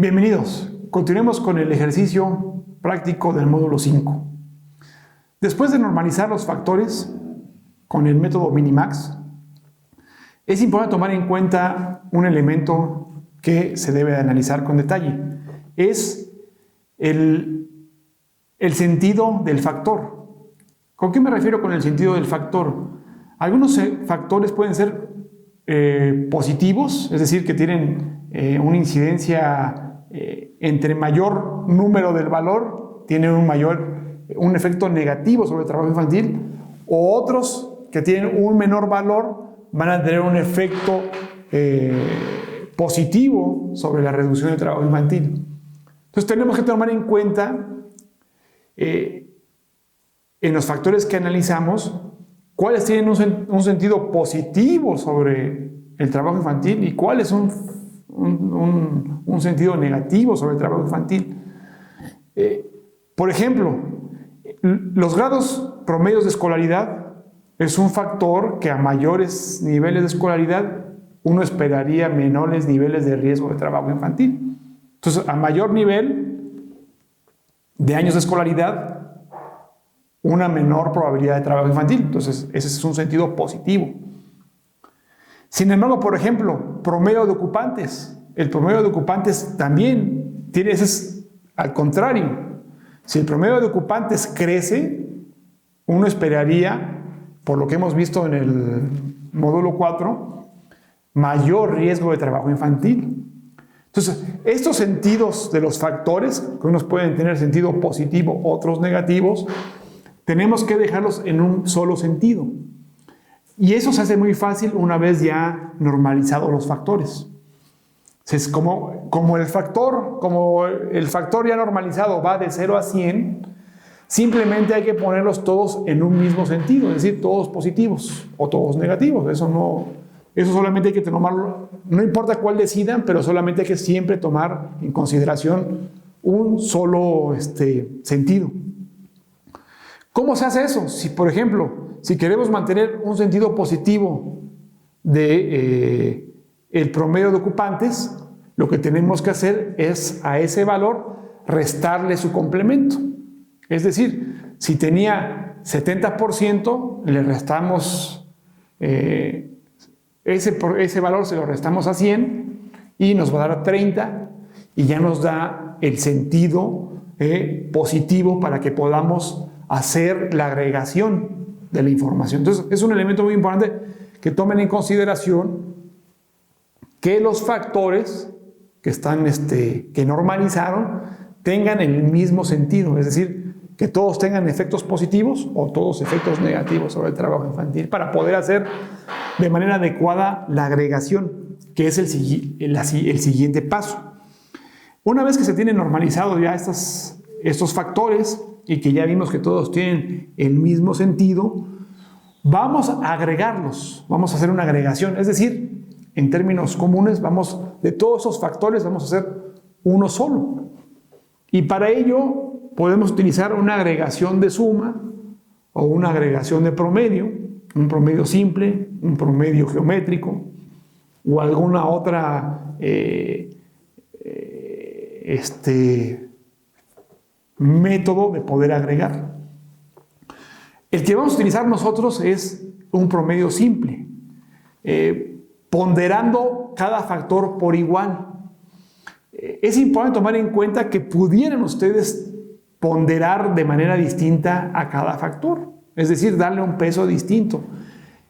Bienvenidos. Continuemos con el ejercicio práctico del módulo 5. Después de normalizar los factores con el método Minimax, es importante tomar en cuenta un elemento que se debe analizar con detalle. Es el sentido del factor. ¿Con qué me refiero con el sentido del factor? Algunos factores pueden ser positivos, es decir, que tienen una incidencia entre mayor número del valor, tienen un efecto negativo sobre el trabajo infantil, o otros que tienen un menor valor van a tener un efecto positivo sobre la reducción del trabajo infantil. Entonces tenemos que tomar en cuenta en los factores que analizamos cuáles tienen un sentido positivo sobre el trabajo infantil y cuáles un sentido negativo sobre el trabajo infantil. Por ejemplo, los grados promedios de escolaridad es un factor que a mayores niveles de escolaridad uno esperaría menores niveles de riesgo de trabajo infantil. Entonces, a mayor nivel de años de escolaridad, una menor probabilidad de trabajo infantil. Entonces, ese es un sentido positivo. Sin embargo, por ejemplo, promedio de ocupantes. El promedio de ocupantes también tiene, ese es al contrario. Si el promedio de ocupantes crece, uno esperaría, por lo que hemos visto en el módulo 4, mayor riesgo de trabajo infantil. Entonces, estos sentidos de los factores, que unos pueden tener sentido positivo, otros negativos, tenemos que dejarlos en un solo sentido. Y eso se hace muy fácil una vez ya normalizados los factores. Es como el factor ya normalizado va de 0 a 100, simplemente hay que ponerlos todos en un mismo sentido, es decir, todos positivos o todos negativos. Eso solamente hay que tomarlo, no importa cuál decidan, pero solamente hay que siempre tomar en consideración un solo sentido. ¿Cómo se hace eso? Si, por ejemplo, si queremos mantener un sentido positivo de el promedio de ocupantes, lo que tenemos que hacer es a ese valor restarle su complemento. Es decir, si tenía 70%, le restamos ese valor, se lo restamos a 100 y nos va a dar 30 y ya nos da el sentido positivo para que podamos hacer la agregación de la información. Entonces, es un elemento muy importante que tomen en consideración que los factores que normalizaron tengan el mismo sentido, es decir, que todos tengan efectos positivos o todos efectos negativos sobre el trabajo infantil para poder hacer de manera adecuada la agregación, que es el siguiente paso. Una vez que se tienen normalizados ya estos factores y que ya vimos que todos tienen el mismo sentido, vamos a agregarlos, vamos a hacer una agregación, es decir, en términos comunes, de todos esos factores vamos a hacer uno solo. Y para ello podemos utilizar una agregación de suma o una agregación de promedio, un promedio simple, un promedio geométrico o alguna otra método de poder agregar. El que vamos a utilizar nosotros es un promedio simple, ponderando cada factor por igual. Es importante tomar en cuenta que pudieran ustedes ponderar de manera distinta a cada factor, es decir, darle un peso distinto.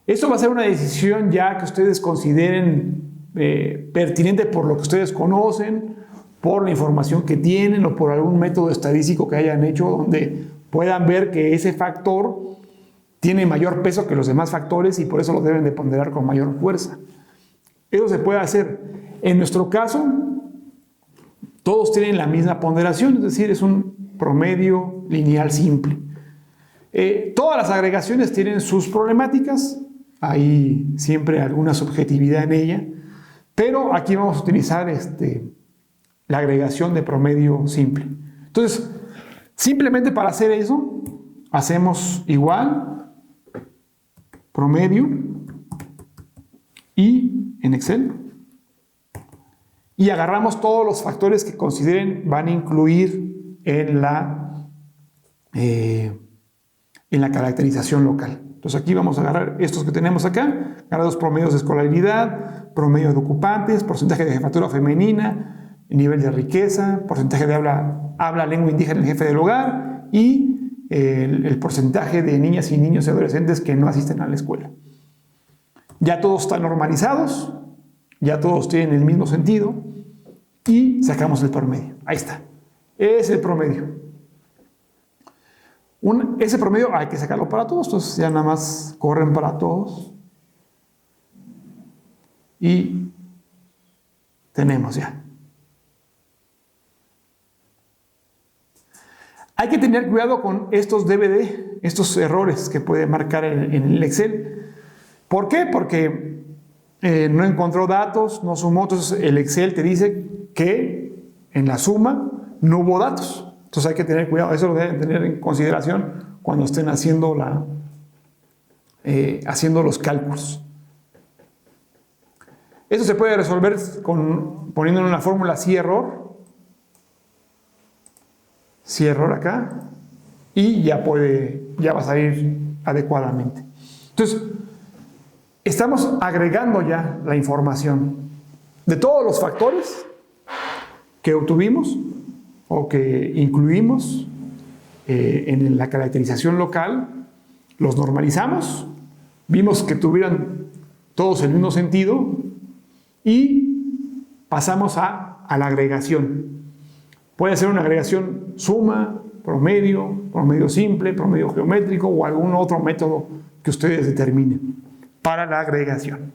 Esto va a ser una decisión ya que ustedes consideren pertinente por lo que ustedes conocen, por la información que tienen o por algún método estadístico que hayan hecho donde puedan ver que ese factor tiene mayor peso que los demás factores y por eso lo deben de ponderar con mayor fuerza. Eso se puede hacer. En nuestro caso, todos tienen la misma ponderación, es decir, es un promedio lineal simple. Todas las agregaciones tienen sus problemáticas, hay siempre alguna subjetividad en ella, pero aquí vamos a utilizar la agregación de promedio simple. Entonces, simplemente para hacer eso, hacemos igual promedio y en Excel y agarramos todos los factores que consideren van a incluir en la caracterización local. Entonces aquí vamos a agarrar estos que tenemos acá, grados promedios de escolaridad, promedio de ocupantes, porcentaje de jefatura femenina, nivel de riqueza, porcentaje de habla lengua indígena el jefe del hogar y el porcentaje de niñas y niños y adolescentes que no asisten a la escuela. Ya todos están normalizados, ya todos tienen el mismo sentido y sacamos el promedio. Ahí está. Es el promedio. Ese promedio hay que sacarlo para todos, entonces ya nada más corren para todos. Y tenemos ya. Hay que tener cuidado con estos DVD, estos errores que puede marcar en el Excel. ¿Por qué? Porque no encontró datos, no sumó, entonces el Excel te dice que en la suma no hubo datos. Entonces hay que tener cuidado, eso lo deben tener en consideración cuando estén haciendo los cálculos. Eso se puede resolver poniendo en una fórmula sí error acá, y ya va a salir adecuadamente. Entonces, estamos agregando ya la información de todos los factores que obtuvimos o que incluimos en la caracterización local, los normalizamos, vimos que tuvieran todos el mismo sentido y pasamos a la agregación. Puede ser una agregación suma, promedio simple, promedio geométrico o algún otro método que ustedes determinen para la agregación.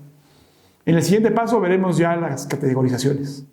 En el siguiente paso veremos ya las categorizaciones.